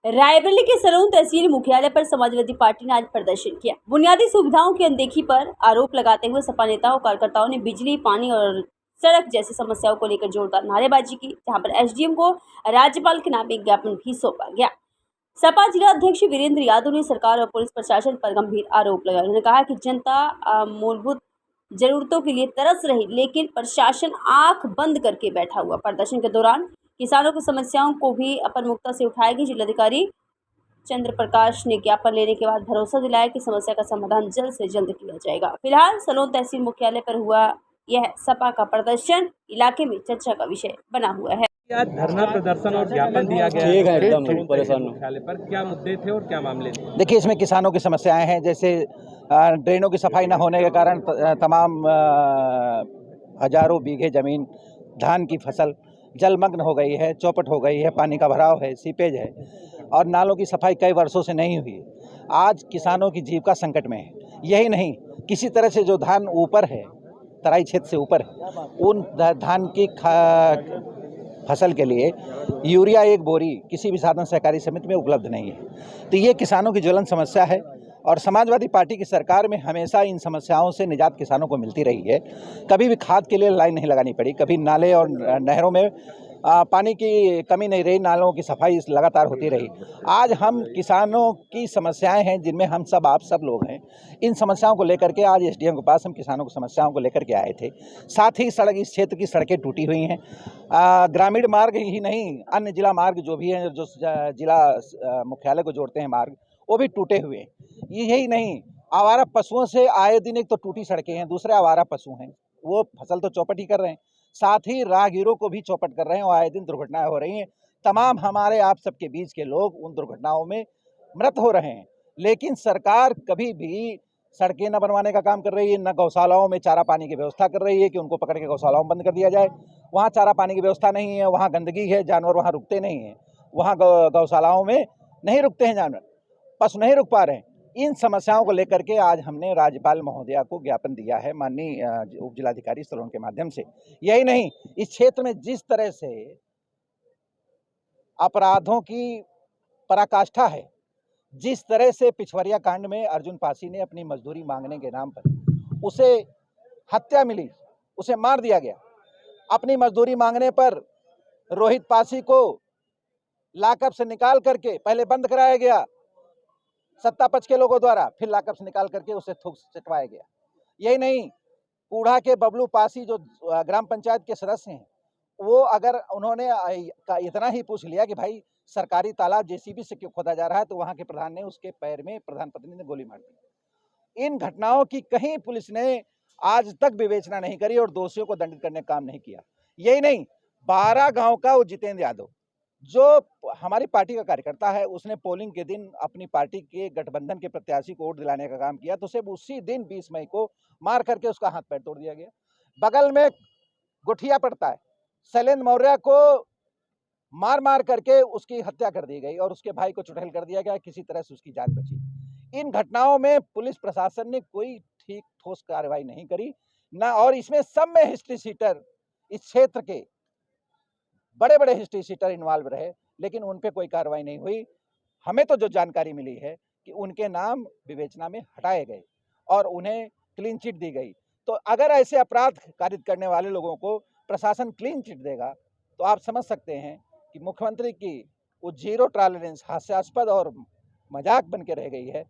रायबरेली के सलोन तहसील मुख्यालय पर समाजवादी पार्टी ने आज प्रदर्शन किया। बुनियादी सुविधाओं की अनदेखी पर आरोप लगाते हुए सपा नेताओं कार्यकर्ताओं ने बिजली, पानी और सड़क जैसी समस्याओं को लेकर जोरदार नारेबाजी की, जहां पर एसडीएम को राज्यपाल के नाम एक ज्ञापन भी सौंपा गया। सपा जिला अध्यक्ष वीरेंद्र यादव ने सरकार और पुलिस प्रशासन पर गंभीर आरोप लगाए। उन्होंने कहा कि जनता मूलभूत जरूरतों के लिए तरस रही, लेकिन प्रशासन आंख बंद करके बैठा हुआ। प्रदर्शन के दौरान किसानों की समस्याओं को भी प्रमुखता से उठाएगी। जिलाधिकारी चंद्र प्रकाश ने ज्ञापन लेने के बाद भरोसा दिलाया कि समस्या का समाधान जल्द से जल्द किया जाएगा। फिलहाल सलोन तहसील मुख्यालय पर हुआ यह सपा का प्रदर्शन इलाके में चर्चा का विषय बना हुआ है। आज धरना प्रदर्शन और ज्ञापन दिया गया ठीक है, एकदम परेशान मुख्यालय पर क्या मुद्दे थे और क्या मामले थे? देखिए, इसमें किसानों की समस्याएं हैं, जैसे ड्रेनों की सफाई न होने के कारण तमाम हजारों बीघे जमीन, धान की फसल जलमग्न हो गई है, चौपट हो गई है, पानी का भराव है, सीपेज है और नालों की सफाई कई वर्षों से नहीं हुई। आज किसानों की जीविका संकट में है। यही नहीं, किसी तरह से जो धान ऊपर है, तराई क्षेत्र से ऊपर है, उन धान की फसल के लिए यूरिया एक बोरी किसी भी साधन सहकारी समिति में उपलब्ध नहीं है। तो ये किसानों की ज्वलन समस्या है और समाजवादी पार्टी की सरकार में हमेशा इन समस्याओं से निजात किसानों को मिलती रही है। कभी भी खाद के लिए लाइन नहीं लगानी पड़ी, कभी नाले और नहरों में पानी की कमी नहीं रही, नालों की सफाई लगातार होती रही। आज हम किसानों की समस्याएं हैं जिनमें हम सब, आप सब लोग हैं, इन समस्याओं को लेकर के आज एसडीएम के पास हम किसानों की समस्याओं को लेकर के आए थे। साथ ही इस क्षेत्र की सड़कें टूटी हुई हैं, ग्रामीण मार्ग ही नहीं, अन्य जिला मार्ग जो भी हैं, जो जिला मुख्यालय को जोड़ते हैं मार्ग, वो भी टूटे हुए हैं। यही नहीं, आवारा पशुओं से आए दिन एक तो टूटी सड़कें हैं, दूसरे आवारा पशु हैं, वो फसल तो चौपट ही कर रहे हैं, साथ ही राहगीरों को भी चौपट कर रहे हैं और आए दिन दुर्घटनाएं हो रही हैं। तमाम हमारे आप सबके बीच के लोग उन दुर्घटनाओं में मृत हो रहे हैं, लेकिन सरकार कभी भी सड़कें न बनवाने का काम कर रही है, न गौशालाओं में चारा पानी की व्यवस्था कर रही है कि उनको पकड़ के गौशालाओं में बंद कर दिया जाए। वहाँ चारा पानी की व्यवस्था नहीं है, वहाँ गंदगी है, जानवर वहाँ रुकते नहीं हैं, वहाँ गौशालाओं में नहीं रुकते हैं जानवर, पशु नहीं रुक पा रहे हैं। इन समस्याओं को लेकर के आज हमने राज्यपाल महोदया को ज्ञापन दिया है, माननीय उप जिलाधिकारी सलोन के माध्यम से। यही नहीं, इस क्षेत्र में जिस तरह से अपराधों की पराकाष्ठा है, जिस तरह से पिछवरिया कांड में अर्जुन पासी ने अपनी मजदूरी मांगने के नाम पर उसे हत्या मिली, उसे मार दिया गया। अपनी मजदूरी मांगने पर रोहित पासी को लाकअप से निकाल करके पहले बंद कराया गया सत्ता पक्ष के लोगों द्वारा, फिर लाकअप से निकाल करके उसे थूक चटवाया गया। यही नहीं, कूढ़ा के बबलू पासी जो ग्राम पंचायत के सदस्य हैं, वो अगर उन्होंने इतना ही पूछ लिया कि भाई सरकारी तालाब जेसीबी से क्यों खोदा जा रहा है, तो वहां के प्रधान ने उसके पैर में, प्रधान पत्नी ने गोली मार दी। इन घटनाओं की कहीं पुलिस ने आज तक विवेचना नहीं करी और दोषियों को दंडित करने का काम नहीं किया। यही नहीं, 12 गांव का वो जितेंद्र यादव जो हमारी पार्टी का कार्यकर्ता है, उसने पोलिंग के दिन अपनी पार्टी के गठबंधन के प्रत्याशी को वोट दिलाने का काम किया, तो सिर्फ उसी दिन 20 मई को मार करके उसका हाथ पैर तोड़ दिया गया। बगल में गुठिया पड़ता है, शैलेंद्र मौर्य को मार मार करके उसकी हत्या कर दी गई और उसके भाई को चुड़ैल कर दिया गया, किसी तरह से उसकी जान बची। इन घटनाओं में पुलिस प्रशासन ने कोई ठीक ठोस कार्रवाई नहीं करी ना, और इसमें सब में हिस्ट्री सीटर, इस क्षेत्र के बड़े बड़े हिस्ट्री सीटर इन्वॉल्व रहे, लेकिन उन पे कोई कार्रवाई नहीं हुई। हमें तो जो जानकारी मिली है कि उनके नाम विवेचना में हटाए गए और उन्हें क्लीन चिट दी गई। तो अगर ऐसे अपराध कारित करने वाले लोगों को प्रशासन क्लीन चिट देगा, तो आप समझ सकते हैं कि मुख्यमंत्री की वो जीरो टॉलरेंस हास्यास्पद और मजाक बन के रह गई है।